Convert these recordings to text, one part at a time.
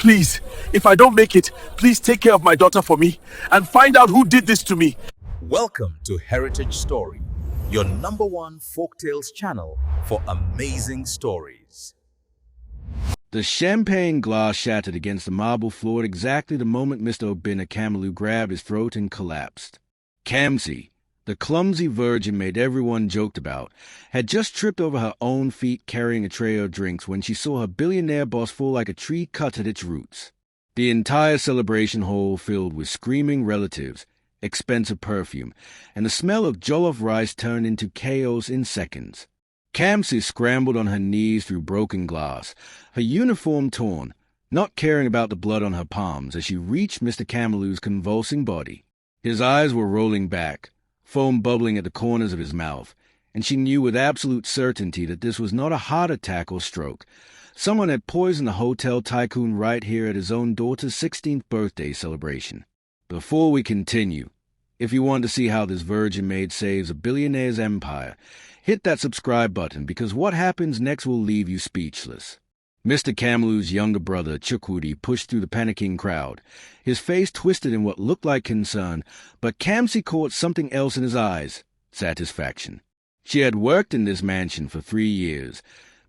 Please, if I don't make it, please take care of my daughter for me and find out who did this to me. Welcome to Heritage Story, your #1 folktales channel for amazing stories. The champagne glass shattered against the marble floor at exactly the moment Mr. Kamelu grabbed his throat and collapsed. Kamsi, the clumsy virgin Maid everyone joked about, had just tripped over her own feet carrying a tray of drinks when she saw her billionaire boss fall like a tree cut at its roots. The entire celebration hall filled with screaming relatives, expensive perfume, and the smell of jollof rice turned into chaos in seconds. Kamsi scrambled on her knees through broken glass, her uniform torn, not caring about the blood on her palms as she reached Mr. Kamelu's convulsing body. His eyes were rolling back, foam bubbling at the corners of his mouth, and she knew with absolute certainty that this was not a heart attack or stroke. Someone had poisoned the hotel tycoon right here at his own daughter's 16th birthday celebration. Before we continue, if you want to see how this virgin maid saves a billionaire's empire, hit that subscribe button because what happens next will leave you speechless. Mr. Kamelu's younger brother, Chukwudi, pushed through the panicking crowd, his face twisted in what looked like concern, but Kamsi caught something else in his eyes, satisfaction. She had worked in this mansion for 3 years,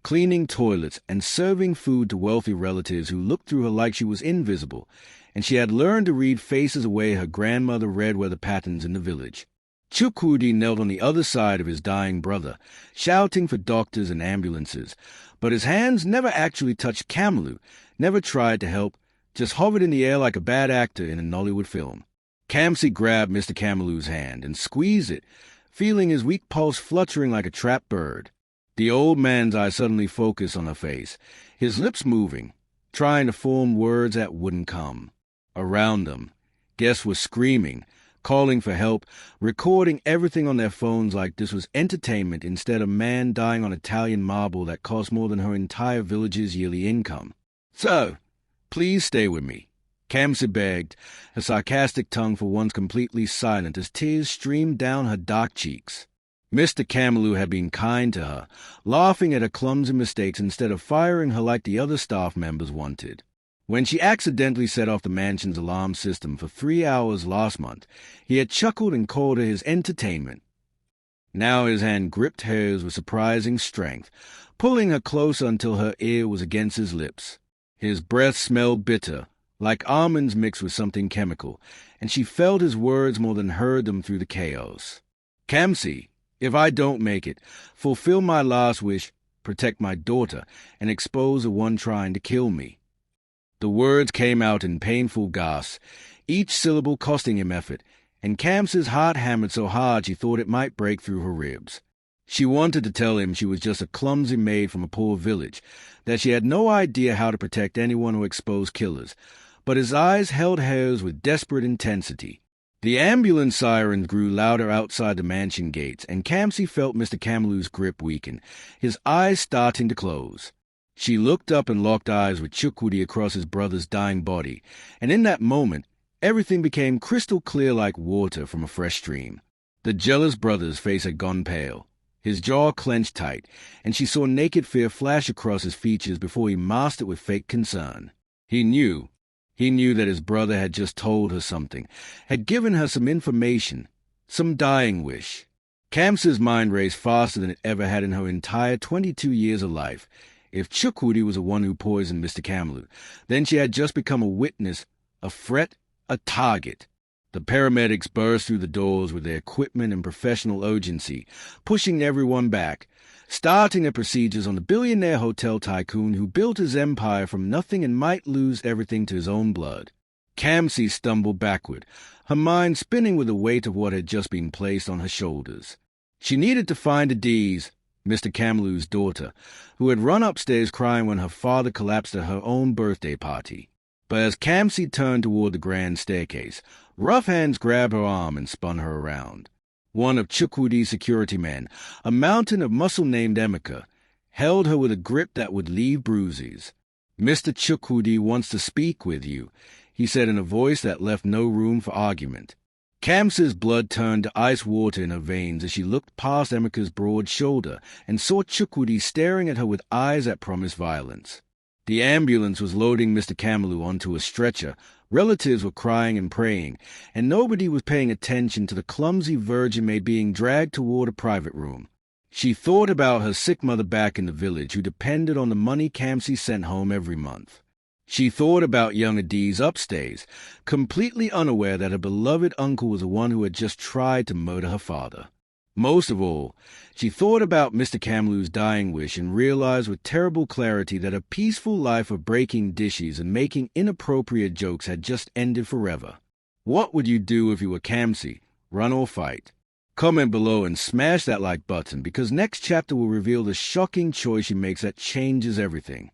cleaning toilets and serving food to wealthy relatives who looked through her like she was invisible, and she had learned to read faces the way her grandmother read weather patterns in the village. Chukwudi knelt on the other side of his dying brother, shouting for doctors and ambulances, but his hands never actually touched Kamelu, never tried to help, just hovered in the air like a bad actor in a Nollywood film. Kamsi grabbed Mr. Kamelu's hand and squeezed it, feeling his weak pulse fluttering like a trapped bird. The old man's eyes suddenly focused on her face, his lips moving, trying to form words that wouldn't come. Around them, guests were screaming, calling for help, recording everything on their phones like this was entertainment instead of man dying on Italian marble that cost more than her entire village's yearly income. "So, please stay with me," Kamsi begged, her sarcastic tongue for once completely silent as tears streamed down her dark cheeks. Mr. Kamelu had been kind to her, laughing at her clumsy mistakes instead of firing her like the other staff members wanted. When she accidentally set off the mansion's alarm system for 3 hours last month, he had chuckled and called her his entertainment. Now his hand gripped hers with surprising strength, pulling her closer until her ear was against his lips. His breath smelled bitter, like almonds mixed with something chemical, and she felt his words more than heard them through the chaos. "Kamsi, if I don't make it, fulfill my last wish, protect my daughter, and expose the one trying to kill me." The words came out in painful gasps, each syllable costing him effort, and Kamsi's heart hammered so hard she thought it might break through her ribs. She wanted to tell him she was just a clumsy maid from a poor village, that she had no idea how to protect anyone who exposed killers, but his eyes held hers with desperate intensity. The ambulance sirens grew louder outside the mansion gates, and Kamsi felt Mr. Kamelu's grip weaken, his eyes starting to close. She looked up and locked eyes with Chukwudi across his brother's dying body, and in that moment, everything became crystal clear like water from a fresh stream. The jealous brother's face had gone pale, his jaw clenched tight, and she saw naked fear flash across his features before he masked it with fake concern. He knew that his brother had just told her something, had given her some information, some dying wish. Kamsi's mind raced faster than it ever had in her entire 22 years of life. If Chukwudi was the one who poisoned Mr. Kamelu, then she had just become a witness, a threat, a target. The paramedics burst through the doors with their equipment and professional urgency, pushing everyone back, starting their procedures on the billionaire hotel tycoon who built his empire from nothing and might lose everything to his own blood. Kamsi stumbled backward, her mind spinning with the weight of what had just been placed on her shoulders. She needed to find Adiz, Mr. Kamelu's daughter, who had run upstairs crying when her father collapsed at her own birthday party. But as Kamsi turned toward the grand staircase, rough hands grabbed her arm and spun her around. One of Chukwudi's security men, a mountain of muscle named Amaka, held her with a grip that would leave bruises. "Mr. Chukwudi wants to speak with you," he said in a voice that left no room for argument. Kamsi's blood turned to ice water in her veins as she looked past Amaka's broad shoulder and saw Chukwudi staring at her with eyes that promised violence. The ambulance was loading Mr. Camelou onto a stretcher, relatives were crying and praying, and nobody was paying attention to the clumsy Virgin Maid being dragged toward a private room. She thought about her sick mother back in the village who depended on the money Kamsi sent home every month. She thought about young Adiz upstairs, completely unaware that her beloved uncle was the one who had just tried to murder her father. Most of all, she thought about Mr. Camelou's dying wish and realized with terrible clarity that a peaceful life of breaking dishes and making inappropriate jokes had just ended forever. What would you do if you were Kamsi? Run or fight? Comment below and smash that like button because next chapter will reveal the shocking choice she makes that changes everything.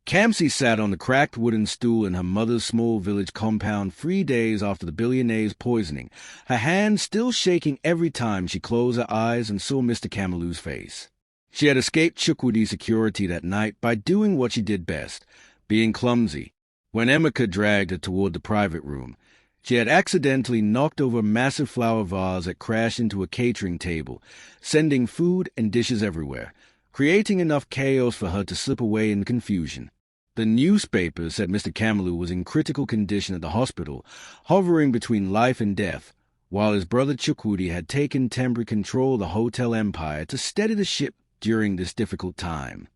Kamsi sat on the cracked wooden stool in her mother's small village compound 3 days after the billionaire's poisoning, her hands still shaking every time she closed her eyes and saw Mr. Camelou's face. She had escaped Chukwudi's security that night by doing what she did best, being clumsy. When Amaka dragged her toward the private room, she had accidentally knocked over a massive flower vase that crashed into a catering table, sending food and dishes everywhere, creating enough chaos for her to slip away in confusion. The newspapers said Mr. Camelou was in critical condition at the hospital, hovering between life and death, while his brother Chukwudi had taken temporary control of the hotel empire to steady the ship during this difficult time.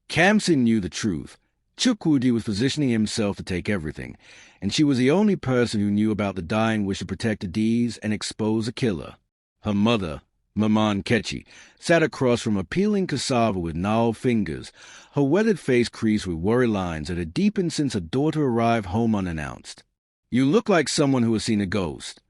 Kamsi knew the truth. Chukwudi was positioning himself to take everything, and she was the only person who knew about the dying wish to protect Adiz and expose a killer. Her mother, Mama Nkechi, sat across from a peeling cassava with gnarled fingers, her weathered face creased with worry lines that had deepened since her daughter arrived home unannounced. "You look like someone who has seen a ghost,"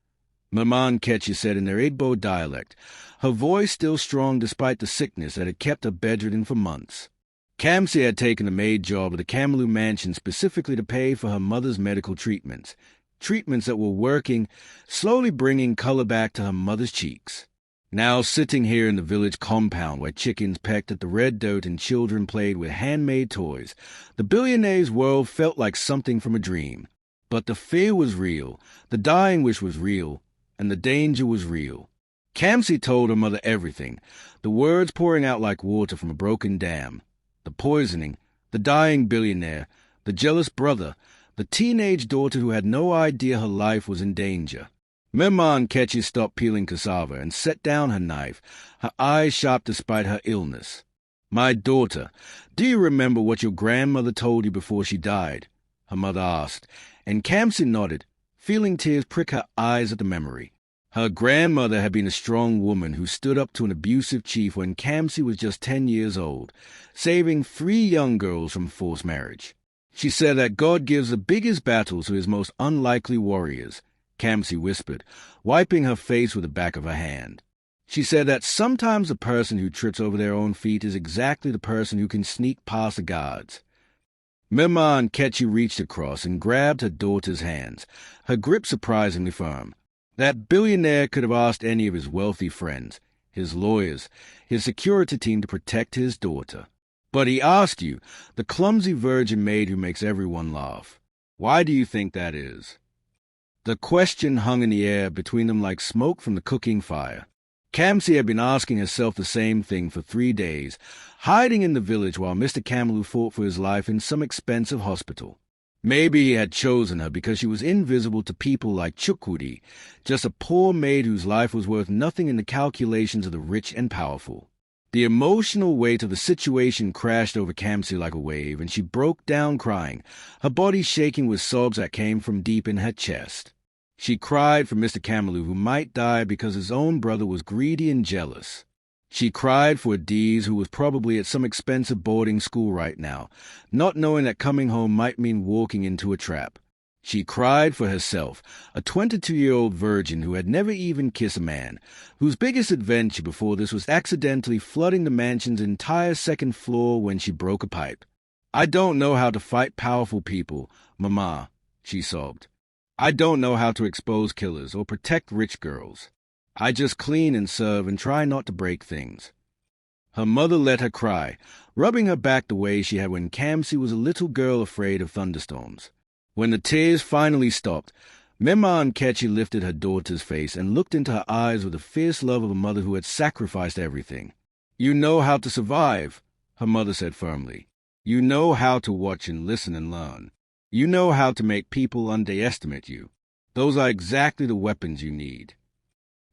Mama Nkechi said in their Igbo dialect, her voice still strong despite the sickness that had kept her bedridden for months. Kamsi had taken a maid job at the Camelou mansion specifically to pay for her mother's medical treatments that were working, slowly bringing color back to her mother's cheeks. Now sitting here in the village compound where chickens pecked at the red dirt and children played with handmade toys, the billionaire's world felt like something from a dream. But the fear was real, the dying wish was real, and the danger was real. Kamsi told her mother everything, the words pouring out like water from a broken dam. The poisoning, the dying billionaire, the jealous brother, the teenage daughter who had no idea her life was in danger. Mama Nkechi stopped peeling cassava and set down her knife, her eyes sharp despite her illness. "My daughter, do you remember what your grandmother told you before she died?" her mother asked, and Kamsi nodded, feeling tears prick her eyes at the memory. Her grandmother had been a strong woman who stood up to an abusive chief when Kamsi was just 10 years old, saving 3 young girls from forced marriage. She said that God gives the biggest battles to his most unlikely warriors, Kamsi whispered, wiping her face with the back of her hand. She said that sometimes the person who trips over their own feet is exactly the person who can sneak past the guards. Mama Nkechi reached across and grabbed her daughter's hands, her grip surprisingly firm. That billionaire could have asked any of his wealthy friends, his lawyers, his security team to protect his daughter. But he asked you, the clumsy virgin maid who makes everyone laugh. Why do you think that is? The question hung in the air between them like smoke from the cooking fire. Kamsi had been asking herself the same thing for 3 days, hiding in the village while Mr. Camelou fought for his life in some expensive hospital. Maybe he had chosen her because she was invisible to people like Chukwudi, just a poor maid whose life was worth nothing in the calculations of the rich and powerful. The emotional weight of the situation crashed over Kamsi like a wave, and she broke down crying, her body shaking with sobs that came from deep in her chest. She cried for Mr. Camelou, who might die because his own brother was greedy and jealous. She cried for Adiz, who was probably at some expensive boarding school right now, not knowing that coming home might mean walking into a trap. She cried for herself, a 22-year-old virgin who had never even kissed a man, whose biggest adventure before this was accidentally flooding the mansion's entire second floor when she broke a pipe. "I don't know how to fight powerful people, Mama," she sobbed. "I don't know how to expose killers or protect rich girls. I just clean and serve and try not to break things." Her mother let her cry, rubbing her back the way she had when Kamsi was a little girl afraid of thunderstorms. When the tears finally stopped, Mama Nkechi lifted her daughter's face and looked into her eyes with the fierce love of a mother who had sacrificed everything. "You know how to survive," her mother said firmly. You know how to watch and listen and learn. You know how to make people underestimate you. Those are exactly the weapons you need.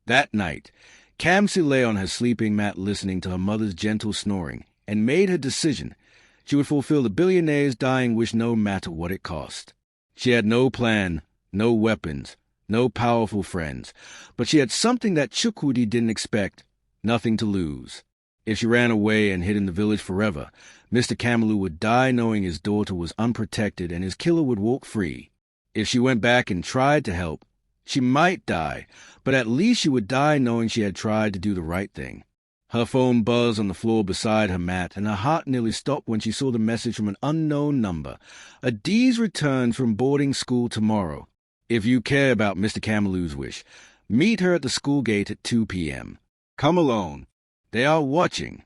That night, Kamsi lay on her sleeping mat listening to her mother's gentle snoring and made her decision. She would fulfill the billionaire's dying wish no matter what it cost. She had no plan, no weapons, no powerful friends, but she had something that Chukwudi didn't expect, nothing to lose. If she ran away and hid in the village forever, Mr. Kamalu would die knowing his daughter was unprotected and his killer would walk free. If she went back and tried to help, she might die, but at least she would die knowing she had tried to do the right thing. Her phone buzzed on the floor beside her mat, and her heart nearly stopped when she saw the message from an unknown number. Adiz returns from boarding school tomorrow. If you care about Mr. Kamalu's wish, meet her at the school gate at 2 p.m. Come alone. They are watching.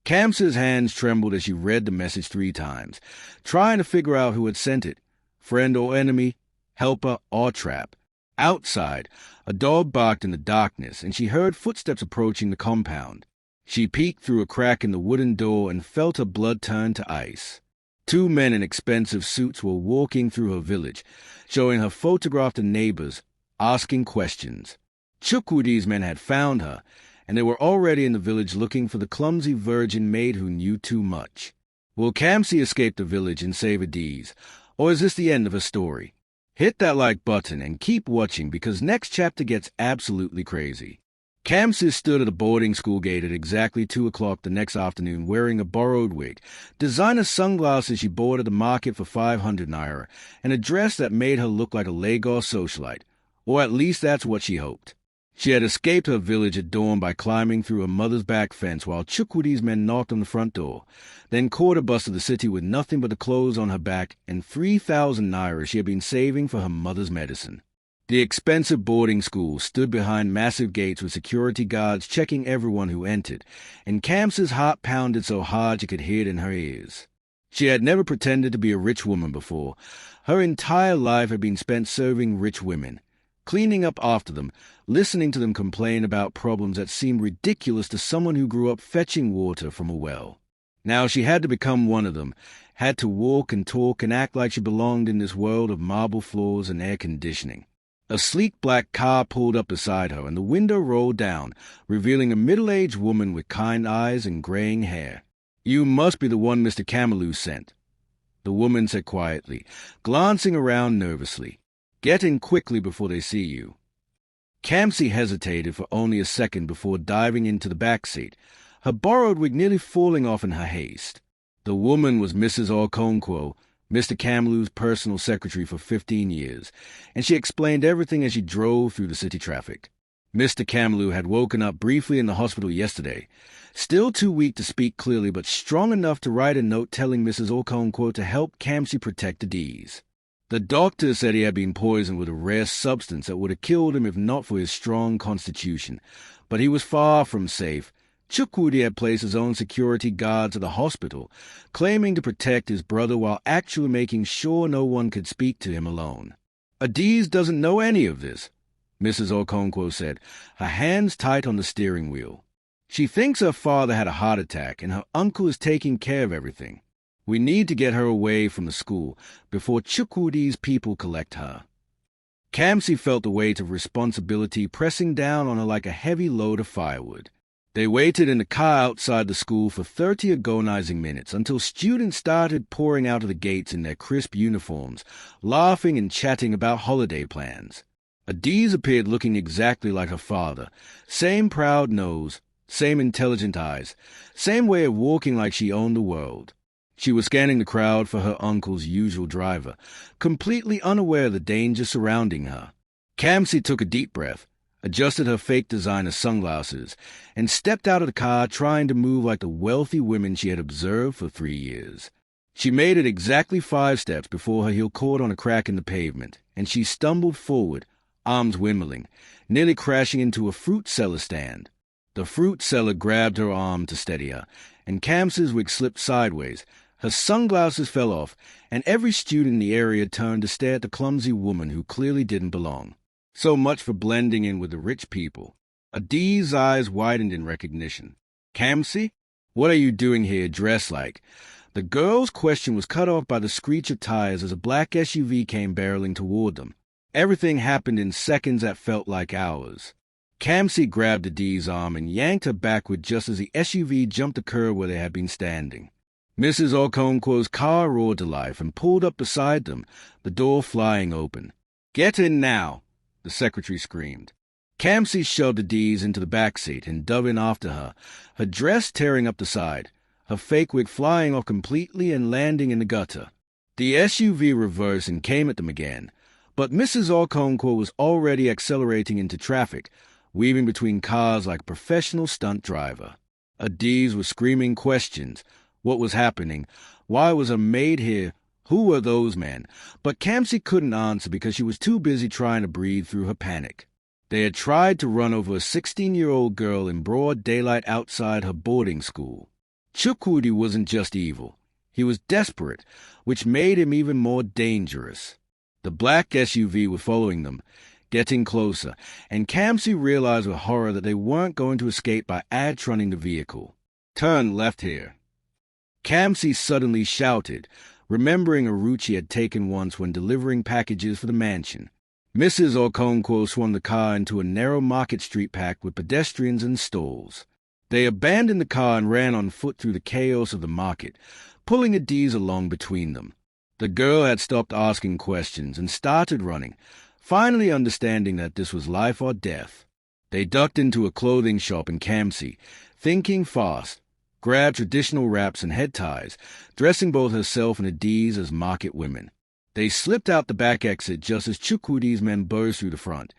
Kamsa's hands trembled as she read the message 3 times, trying to figure out who had sent it, friend or enemy, helper or trap. Outside, a dog barked in the darkness, and she heard footsteps approaching the compound. She peeked through a crack in the wooden door and felt her blood turn to ice. 2 men in expensive suits were walking through her village, showing her photographs to neighbors, asking questions. Chukwudi's men had found her, and they were already in the village looking for the clumsy virgin maid who knew too much. Will Kamsi escape the village and save Adiz, or is this the end of her story? Hit that like button and keep watching because next chapter gets absolutely crazy. Kamsi stood at a boarding school gate at exactly 2 o'clock the next afternoon wearing a borrowed wig, designer sunglasses she bought at the market for 500 naira, and a dress that made her look like a Lagos socialite, or at least that's what she hoped. She had escaped her village at dawn by climbing through her mother's back fence while Chukwudi's men knocked on the front door, then caught a bus to the city with nothing but the clothes on her back and 3,000 naira she had been saving for her mother's medicine. The expensive boarding school stood behind massive gates with security guards checking everyone who entered, and Kamsa's heart pounded so hard she could hear it in her ears. She had never pretended to be a rich woman before. Her entire life had been spent serving rich women, cleaning up after them, listening to them complain about problems that seemed ridiculous to someone who grew up fetching water from a well. Now she had to become one of them, had to walk and talk and act like she belonged in this world of marble floors and air conditioning. A sleek black car pulled up beside her, and the window rolled down, revealing a middle-aged woman with kind eyes and graying hair. "You must be the one Mr. Kamalu sent," the woman said quietly, glancing around nervously. "Get in quickly before they see you." Kamsi hesitated for only a second before diving into the back seat, her borrowed wig nearly falling off in her haste. The woman was Mrs. Okonkwo, Mr. Kamalu's personal secretary for 15 years, and she explained everything as she drove through the city traffic. Mr. Kamalu had woken up briefly in the hospital yesterday, still too weak to speak clearly but strong enough to write a note telling Mrs. Okonkwo to help Kamsi protect Adiz. The doctor said he had been poisoned with a rare substance that would have killed him if not for his strong constitution, but he was far from safe. Chukwudi had placed his own security guards at the hospital, claiming to protect his brother while actually making sure no one could speak to him alone. "Adiz doesn't know any of this," Mrs. Okonkwo said, her hands tight on the steering wheel. "She thinks her father had a heart attack and her uncle is taking care of everything. We need to get her away from the school before Chukwudi's people collect her." Kamsi felt the weight of responsibility pressing down on her like a heavy load of firewood. They waited in the car outside the school for 30 agonizing minutes until students started pouring out of the gates in their crisp uniforms, laughing and chatting about holiday plans. Adiz appeared looking exactly like her father, same proud nose, same intelligent eyes, same way of walking like she owned the world. She was scanning the crowd for her uncle's usual driver, completely unaware of the danger surrounding her. Kamsi took a deep breath, adjusted her fake designer sunglasses, and stepped out of the car trying to move like the wealthy women she had observed for 3 years. She made it exactly 5 steps before her heel caught on a crack in the pavement, and she stumbled forward, arms windmilling, nearly crashing into a fruit seller stand. The fruit seller grabbed her arm to steady her, and Kamsi's wig slipped sideways. Her sunglasses fell off, and every student in the area turned to stare at the clumsy woman who clearly didn't belong. So much for blending in with the rich people. Adiz's eyes widened in recognition. "Kamsi? What are you doing here dressed like?" The girl's question was cut off by the screech of tires as a black SUV came barreling toward them. Everything happened in seconds that felt like hours. Kamsi grabbed Adi's arm and yanked her backward just as the SUV jumped the curb where they had been standing. Mrs. Okonkwo's car roared to life and pulled up beside them, the door flying open. "Get in now," the secretary screamed. Kamsi shoved Adiz into the back seat and dove in after her, her dress tearing up the side, her fake wig flying off completely and landing in the gutter. The SUV reversed and came at them again, but Mrs. Okonkwo was already accelerating into traffic, weaving between cars like a professional stunt driver. Adiz was screaming questions. What was happening? Why was a maid here? Who were those men? But Kamsi couldn't answer because she was too busy trying to breathe through her panic. They had tried to run over a 16-year-old girl in broad daylight outside her boarding school. Chukwudi wasn't just evil. He was desperate, which made him even more dangerous. The black SUV was following them, getting closer, and Kamsi realized with horror that they weren't going to escape by outrunning the vehicle. "Turn left here." Kamsi suddenly shouted, remembering a route she had taken once when delivering packages for the mansion. Mrs. Okonkwo swung the car into a narrow market street packed with pedestrians and stalls. They abandoned the car and ran on foot through the chaos of the market, pulling Adiz along between them. The girl had stopped asking questions and started running, finally understanding that this was life or death. They ducked into a clothing shop in Kamsi, thinking fast, grabbed traditional wraps and head ties, dressing both herself and Adiz as market women. They slipped out the back exit just as Chukwudi's men burst through the front,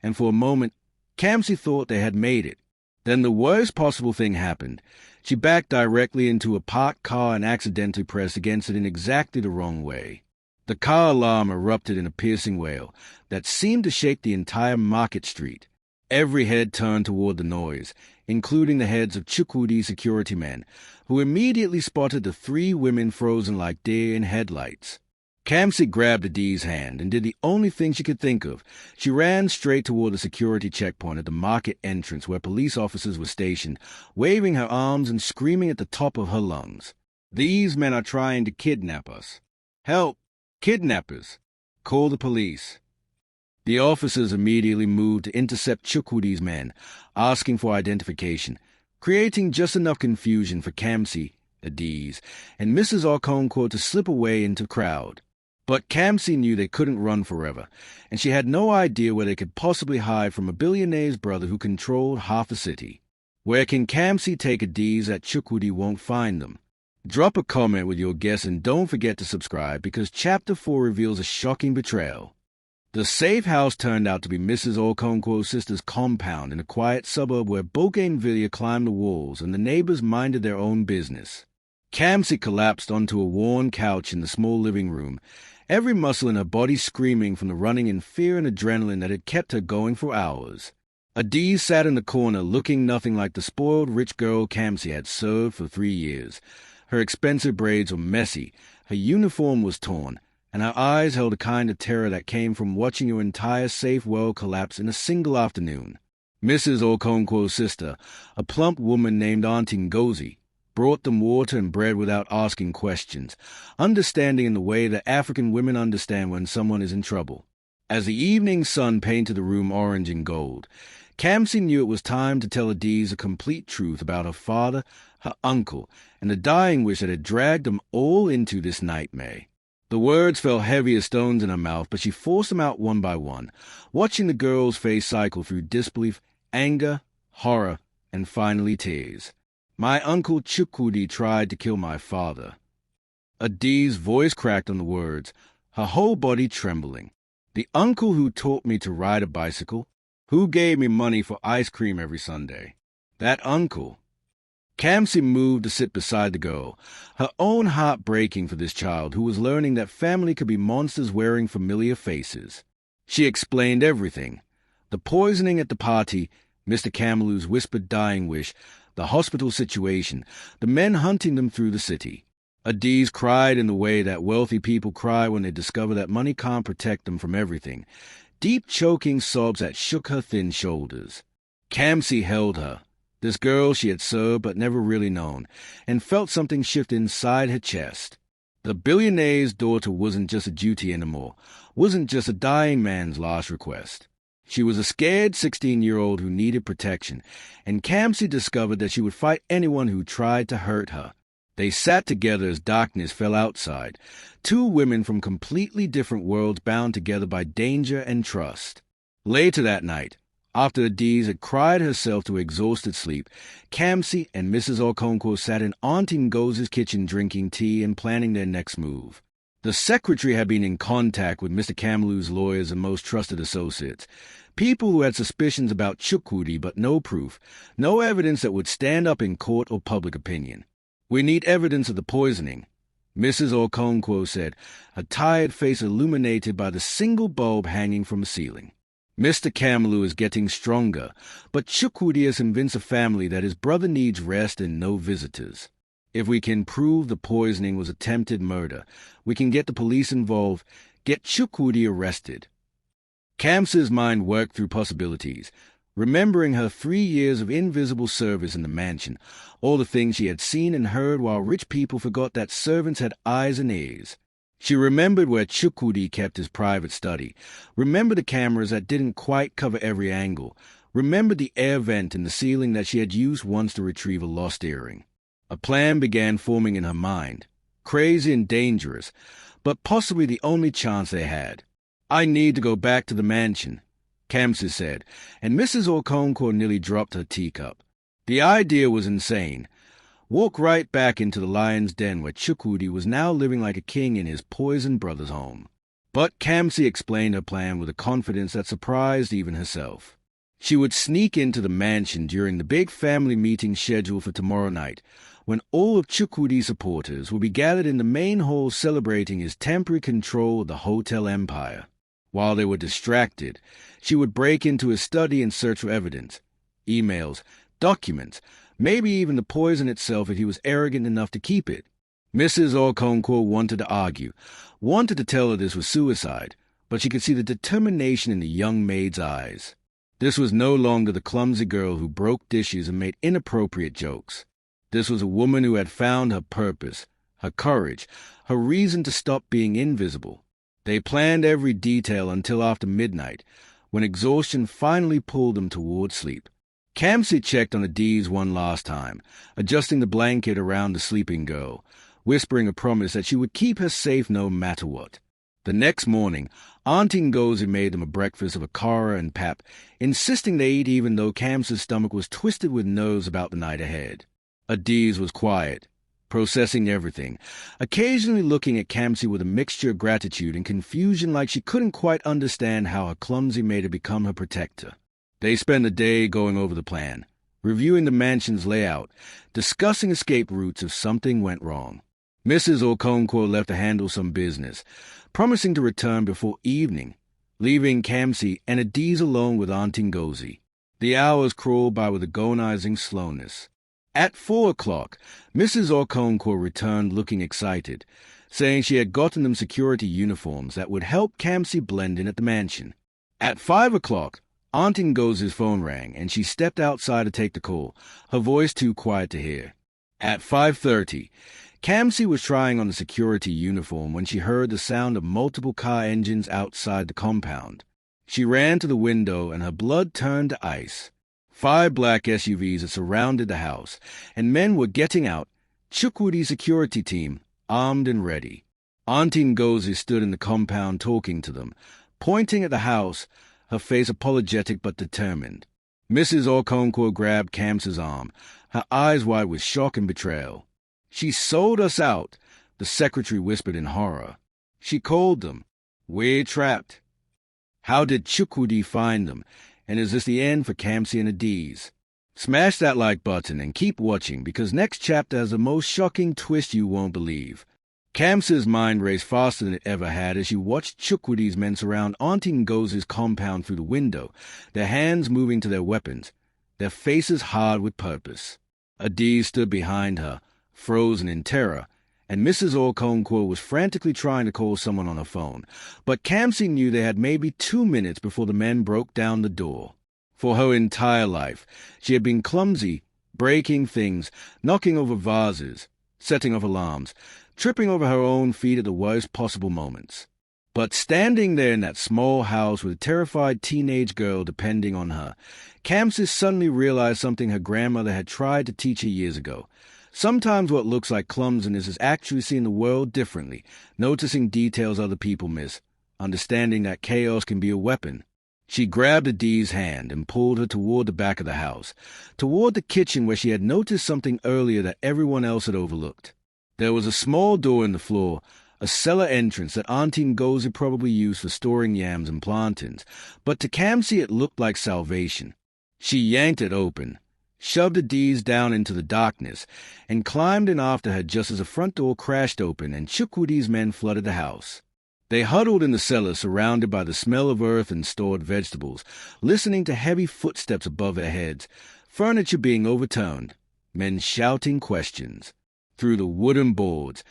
and for a moment, Kamsi thought they had made it. Then the worst possible thing happened. She backed directly into a parked car and accidentally pressed against it in exactly the wrong way. The car alarm erupted in a piercing wail that seemed to shake the entire market street. Every head turned toward the noise, including the heads of Chukwudi's security men, who immediately spotted the three women frozen like deer in headlights. Kamsi grabbed Adi's hand and did the only thing she could think of. She ran straight toward the security checkpoint at the market entrance where police officers were stationed, waving her arms and screaming at the top of her lungs. "These men are trying to kidnap us. Help! Kidnappers! Call the police." The officers immediately moved to intercept Chukwudi's men, asking for identification, creating just enough confusion for Kamsi, Adiz, and Mrs. Okonkwo to slip away into the crowd. But Kamsi knew they couldn't run forever, and she had no idea where they could possibly hide from a billionaire's brother who controlled half the city. Where can Kamsi take Adiz that Chukwudi won't find them? Drop a comment with your guess and don't forget to subscribe because Chapter 4 reveals a shocking betrayal. The safe house turned out to be Mrs. Okonkwo's sister's compound in a quiet suburb where Bougainvillea climbed the walls and the neighbors minded their own business. Kamsi collapsed onto a worn couch in the small living room, every muscle in her body screaming from the running in fear and adrenaline that had kept her going for hours. Adiz sat in the corner looking nothing like the spoiled rich girl Kamsi had served for 3 years. Her expensive braids were messy, her uniform was torn, and her eyes held a kind of terror that came from watching your entire safe world collapse in a single afternoon. Mrs. Okonkwo's sister, a plump woman named Auntie Ngozi, brought them water and bread without asking questions, understanding in the way that African women understand when someone is in trouble. As the evening sun painted the room orange and gold, Kamsi knew it was time to tell Adiz a complete truth about her father, her uncle, and the dying wish that had dragged them all into this nightmare. The words fell heavy as stones in her mouth, but she forced them out one by one, watching the girl's face cycle through disbelief, anger, horror, and finally tears. "My uncle Chukwudi tried to kill my father." Adiz's voice cracked on the words, her whole body trembling. "The uncle who taught me to ride a bicycle, who gave me money for ice cream every Sunday. That uncle." Kamsi moved to sit beside the girl, her own heart breaking for this child who was learning that family could be monsters wearing familiar faces. She explained everything. The poisoning at the party, Mr. Camelou's whispered dying wish, the hospital situation, the men hunting them through the city. Adiz cried in the way that wealthy people cry when they discover that money can't protect them from everything, deep choking sobs that shook her thin shoulders. Kamsi held her, This girl she had served but never really known, and felt something shift inside her chest. The billionaire's daughter wasn't just a duty anymore, wasn't just a dying man's last request. She was a scared 16-year-old who needed protection, and Kamsi discovered that she would fight anyone who tried to hurt her. They sat together as darkness fell outside, two women from completely different worlds bound together by danger and trust. Later that night, after Adiz had cried herself to exhausted sleep, Kamsi and Mrs. Okonkwo sat in Auntie Ngozi's kitchen drinking tea and planning their next move. The secretary had been in contact with Mr. Kamalu's lawyers and most trusted associates, people who had suspicions about Chukwudi but no proof, no evidence that would stand up in court or public opinion. "We need evidence of the poisoning," Mrs. Okonkwo said, her tired face illuminated by the single bulb hanging from the ceiling. "Mr. Kamalu is getting stronger, but Chukwudi has convinced the family that his brother needs rest and no visitors. If we can prove the poisoning was attempted murder, we can get the police involved, get Chukwudi arrested." Kamsi's mind worked through possibilities, remembering her 3 years of invisible service in the mansion, all the things she had seen and heard while rich people forgot that servants had eyes and ears. She remembered where Chukwudi kept his private study, remembered the cameras that didn't quite cover every angle, remembered the air vent in the ceiling that she had used once to retrieve a lost earring. A plan began forming in her mind, crazy and dangerous, but possibly the only chance they had. "I need to go back to the mansion," Kamsi said, and Mrs. Okonkwo nearly dropped her teacup. The idea was insane. Walk right back into the lion's den where Chukwudi was now living like a king in his poisoned brother's home. But Kamsi explained her plan with a confidence that surprised even herself. She would sneak into the mansion during the big family meeting scheduled for tomorrow night, when all of Chukwudi's supporters will be gathered in the main hall celebrating his temporary control of the hotel empire. While they were distracted, she would break into his study and search for evidence, emails, documents, maybe even the poison itself if he was arrogant enough to keep it. Mrs. Okonkwo wanted to argue, wanted to tell her this was suicide, but she could see the determination in the young maid's eyes. This was no longer the clumsy girl who broke dishes and made inappropriate jokes. This was a woman who had found her purpose, her courage, her reason to stop being invisible. They planned every detail until after midnight, when exhaustion finally pulled them toward sleep. Kamsi checked on Adiz one last time, adjusting the blanket around the sleeping girl, whispering a promise that she would keep her safe no matter what. The next morning, Auntie Ngozi made them a breakfast of akara and pap, insisting they eat even though Kamsi's stomach was twisted with nerves about the night ahead. Adiz was quiet, processing everything, occasionally looking at Kamsi with a mixture of gratitude and confusion like she couldn't quite understand how her clumsy maid had become her protector. They spent the day going over the plan, reviewing the mansion's layout, discussing escape routes if something went wrong. Mrs. Okonkwo left to handle some business, promising to return before evening, leaving Kamsi and Adiz alone with Auntie Ngozi. The hours crawled by with agonizing slowness. At 4 o'clock, Mrs. Okonkwo returned looking excited, saying she had gotten them security uniforms that would help Kamsi blend in at the mansion. At 5 o'clock, Auntie Ngozi's phone rang, and she stepped outside to take the call, her voice too quiet to hear. At 5:30, Kamsi was trying on the security uniform when she heard the sound of multiple car engines outside the compound. She ran to the window, and her blood turned to ice. 5 black SUVs had surrounded the house, and men were getting out, Chukwudi's security team, armed and ready. Auntie Ngozi stood in the compound talking to them, pointing at the house, her face apologetic but determined. Mrs. Okonkwo grabbed Kamsi's arm, her eyes wide with shock and betrayal. "She sold us out," the secretary whispered in horror. She called them. "We're trapped." How did Chukwudi find them? And is this the end for Kamsi and Adiz? Smash that like button and keep watching, because next chapter has the most shocking twist you won't believe. Kamsi's mind raced faster than it ever had as she watched Chukwudi's men surround Auntie Ngozi's compound through the window, their hands moving to their weapons, their faces hard with purpose. Adiz stood behind her, frozen in terror, and Mrs. Okonkwo was frantically trying to call someone on her phone, but Kamsi knew they had maybe 2 minutes before the men broke down the door. For her entire life, she had been clumsy, breaking things, knocking over vases, setting off alarms, tripping over her own feet at the worst possible moments. But standing there in that small house with a terrified teenage girl depending on her, Kamsi suddenly realized something her grandmother had tried to teach her years ago. Sometimes what looks like clumsiness is actually seeing the world differently, noticing details other people miss, understanding that chaos can be a weapon. She grabbed Adi's hand and pulled her toward the back of the house, toward the kitchen where she had noticed something earlier that everyone else had overlooked. There was a small door in the floor, a cellar entrance that Auntie Ngozi probably used for storing yams and plantains, but to Kamsi it looked like salvation. She yanked it open, shoved Adi's down into the darkness, and climbed in after her just as the front door crashed open and Chukwudi's men flooded the house. They huddled in the cellar, surrounded by the smell of earth and stored vegetables, listening to heavy footsteps above their heads, furniture being overturned, men shouting questions. Through the wooden boards,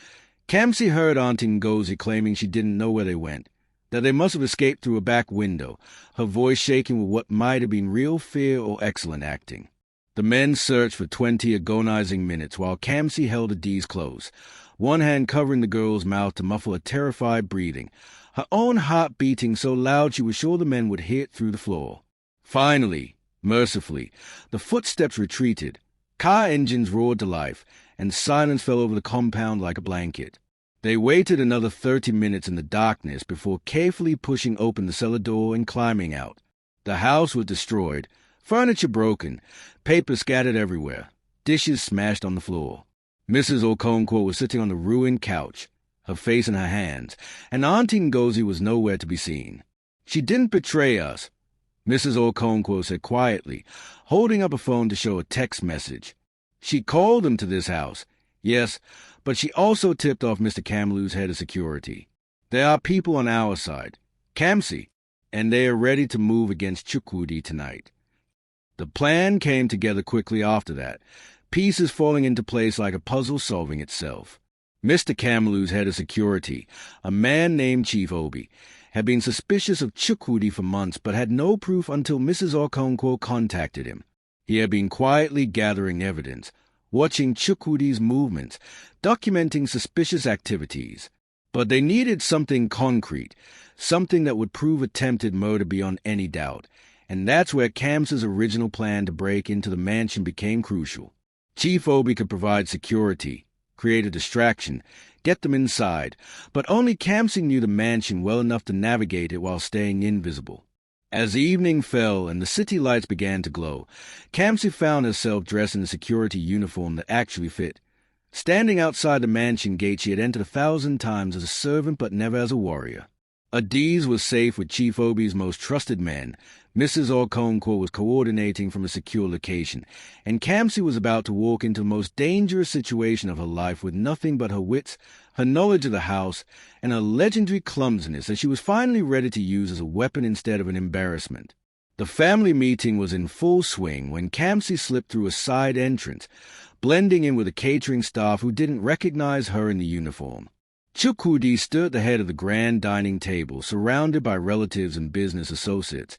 Kamsi heard Auntie Ngozi claiming she didn't know where they went, that they must have escaped through a back window, her voice shaking with what might have been real fear or excellent acting. The men searched for 20 agonizing minutes while Kamsi held Adi's close, one hand covering the girl's mouth to muffle her terrified breathing, her own heart beating so loud she was sure the men would hear it through the floor. Finally, mercifully, the footsteps retreated, car engines roared to life, and silence fell over the compound like a blanket. They waited another 30 minutes in the darkness before carefully pushing open the cellar door and climbing out. The house was destroyed, furniture broken, paper scattered everywhere, dishes smashed on the floor. Mrs. Okonkwo was sitting on the ruined couch, her face in her hands, and Auntie Ngozi was nowhere to be seen. "She didn't betray us," Mrs. Okonkwo said quietly, holding up a phone to show a text message. "She called them to this house, yes, but she also tipped off Mr. Kamlu's head of security. There are people on our side, Kamsi, and they are ready to move against Chukwudi tonight." The plan came together quickly after that, pieces falling into place like a puzzle solving itself. Mr. Kamlu's head of security, a man named Chief Obi, had been suspicious of Chukwudi for months but had no proof until Mrs. Okonkwo contacted him. He had been quietly gathering evidence, watching Chukwudi's movements, documenting suspicious activities. But they needed something concrete, something that would prove attempted murder beyond any doubt, and that's where Kamsi's original plan to break into the mansion became crucial. Chief Obi could provide security, create a distraction, get them inside, but only Kamsi knew the mansion well enough to navigate it while staying invisible. As evening fell and the city lights began to glow, Kamsi found herself dressed in a security uniform that actually fit. Standing outside the mansion gate she had entered 1,000 times as a servant but never as a warrior. Adi's was safe with Chief Obi's most trusted men. Mrs. Okonkwo was coordinating from a secure location, and Kamsi was about to walk into the most dangerous situation of her life with nothing but her wits, her knowledge of the house, and her legendary clumsiness that she was finally ready to use as a weapon instead of an embarrassment. The family meeting was in full swing when Kamsi slipped through a side entrance, blending in with the catering staff who didn't recognize her in the uniform. Chukwudi stood at the head of the grand dining table, surrounded by relatives and business associates,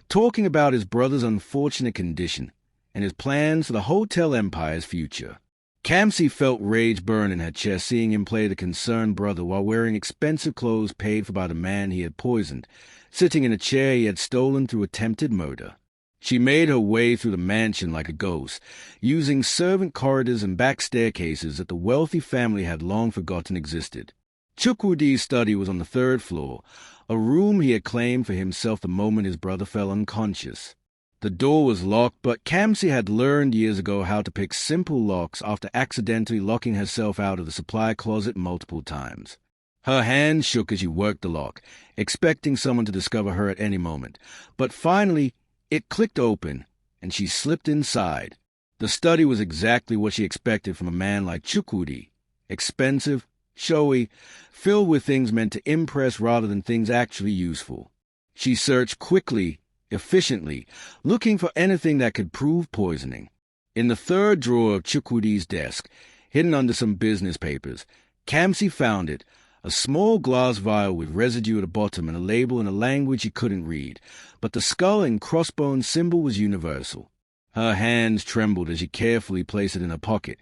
talking about his brother's unfortunate condition and his plans for the hotel empire's future. Kamsi felt rage burn in her chest seeing him play the concerned brother while wearing expensive clothes paid for by the man he had poisoned, sitting in a chair he had stolen through attempted murder. She made her way through the mansion like a ghost, using servant corridors and back staircases that the wealthy family had long forgotten existed. Chukwudi's study was on the 3rd floor, a room he had claimed for himself the moment his brother fell unconscious. The door was locked, but Kamsi had learned years ago how to pick simple locks after accidentally locking herself out of the supply closet multiple times. Her hands shook as she worked the lock, expecting someone to discover her at any moment, but finally it clicked open, and she slipped inside. The study was exactly what she expected from a man like Chukwudi, expensive, showy, filled with things meant to impress rather than things actually useful. She searched quickly, efficiently, looking for anything that could prove poisoning. In the 3rd drawer of Chukwudi's desk, hidden under some business papers, Kamsi found it, a small glass vial with residue at the bottom and a label in a language he couldn't read, but the skull and crossbones symbol was universal. Her hands trembled as she carefully placed it in her pocket,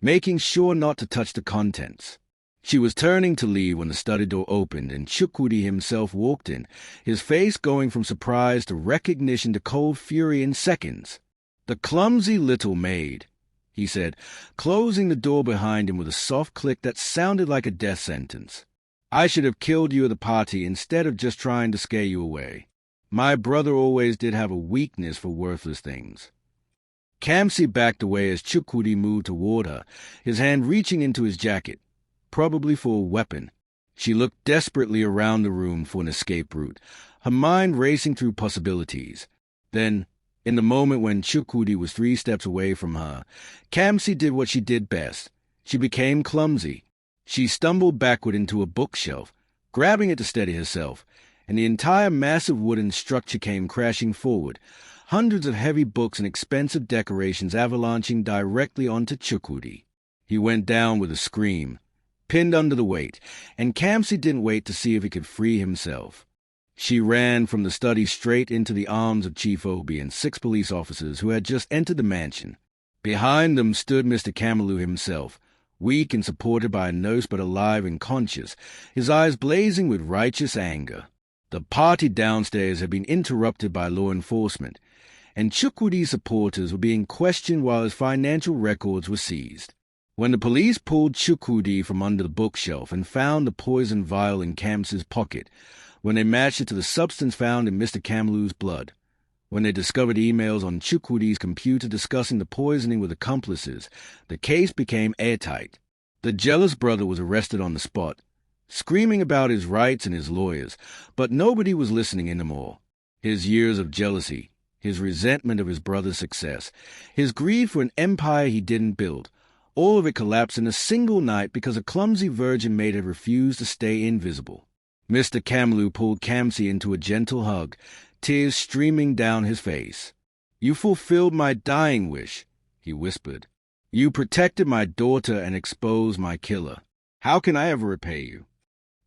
making sure not to touch the contents. She was turning to leave when the study door opened and Chukwudi himself walked in, his face going from surprise to recognition to cold fury in seconds. "The clumsy little maid," he said, closing the door behind him with a soft click that sounded like a death sentence. "I should have killed you at the party instead of just trying to scare you away. My brother always did have a weakness for worthless things." Kamsi backed away as Chukwudi moved toward her, his hand reaching into his jacket, probably for a weapon. She looked desperately around the room for an escape route, her mind racing through possibilities. Then, in the moment when Chukwudi was 3 steps away from her, Kamsi did what she did best. She became clumsy. She stumbled backward into a bookshelf, grabbing it to steady herself, and the entire massive wooden structure came crashing forward, hundreds of heavy books and expensive decorations avalanching directly onto Chukwudi. He went down with a scream, pinned under the weight, and Kamsi didn't wait to see if he could free himself. She ran from the study straight into the arms of Chief Obi and 6 police officers who had just entered the mansion. Behind them stood Mr. Kamalu himself, weak and supported by a nurse but alive and conscious, his eyes blazing with righteous anger. The party downstairs had been interrupted by law enforcement, and Chukwudi's supporters were being questioned while his financial records were seized. When the police pulled Chukwudi from under the bookshelf and found the poison vial in Kamsi's pocket, when they matched it to the substance found in Mr. Kamalu's blood, when they discovered emails on Chukwudi's computer discussing the poisoning with accomplices, the case became airtight. The jealous brother was arrested on the spot, screaming about his rights and his lawyers, but nobody was listening anymore. His years of jealousy, his resentment of his brother's success, his grief for an empire he didn't build, all of it collapsed in a single night because a clumsy virgin maid had refused to stay invisible. Mr. Kamalu pulled Kamsi into a gentle hug, tears streaming down his face. "You fulfilled my dying wish," he whispered. "You protected my daughter and exposed my killer. How can I ever repay you?"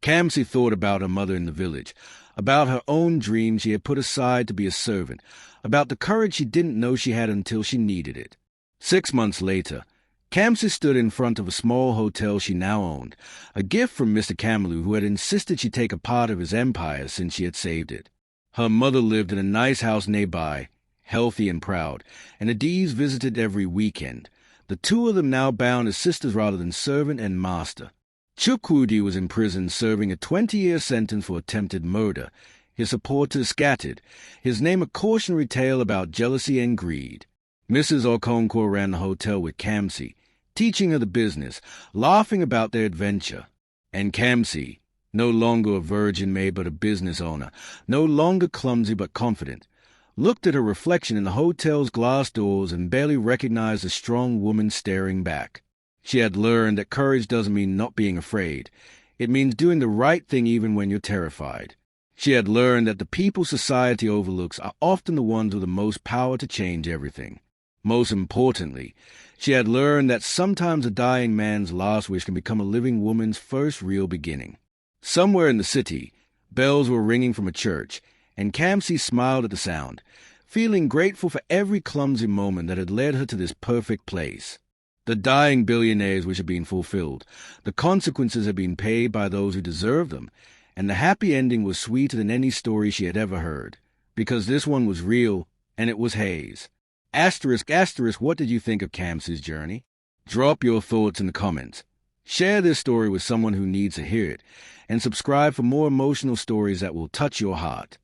Kamsi thought about her mother in the village, about her own dreams she had put aside to be a servant, about the courage she didn't know she had until she needed it. 6 months later, Kamsi stood in front of a small hotel she now owned, a gift from Mr. Kamalu, who had insisted she take a part of his empire since she had saved it. Her mother lived in a nice house nearby, healthy and proud, and the Dees visited every weekend, the 2 of them now bound as sisters rather than servant and master. Chukwudi was in prison serving a 20-year sentence for attempted murder, his supporters scattered, his name a cautionary tale about jealousy and greed. Mrs. Okonkwo ran the hotel with Kamsi, teaching her the business, laughing about their adventure. And Kamsi, no longer a virgin maid but a business owner, no longer clumsy but confident, looked at her reflection in the hotel's glass doors and barely recognized a strong woman staring back. She had learned that courage doesn't mean not being afraid. It means doing the right thing even when you're terrified. She had learned that the people society overlooks are often the ones with the most power to change everything. Most importantly, she had learned that sometimes a dying man's last wish can become a living woman's first real beginning. Somewhere in the city, bells were ringing from a church, and Kamsi smiled at the sound, feeling grateful for every clumsy moment that had led her to this perfect place. The dying billionaires which had been fulfilled, the consequences had been paid by those who deserved them, and the happy ending was sweeter than any story she had ever heard, because this one was real, and it was Hayes. Asterisk, what did you think of Kamsi's journey? Drop your thoughts in the comments. Share this story with someone who needs to hear it, and subscribe for more emotional stories that will touch your heart.